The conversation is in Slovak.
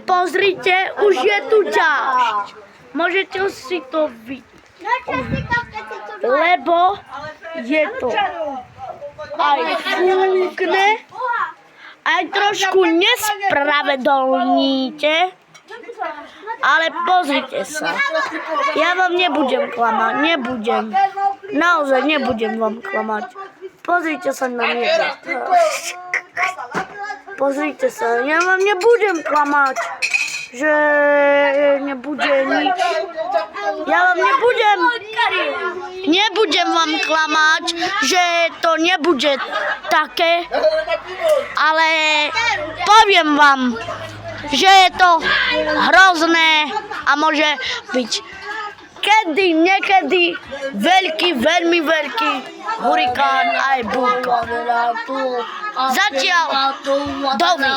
Pozrite, už je tu časť. Môžete si to vidieť. Lebo je to aj fúkne, aj trošku nespravedlníte, ale pozrite sa. Ja vám nebudem klamať, nebudem. Naozaj nebudem vám klamať. Pozrite sa na mňa. Pozrite sa, ja vám nebudem klamať, že nebude nič. Ja vám nebudem vám klamať, že to nebude také, ale poviem vám, že je to hrozné a môže byť niekedy veľmi veľký hurikán aj búrka. Zatiaľ dovi.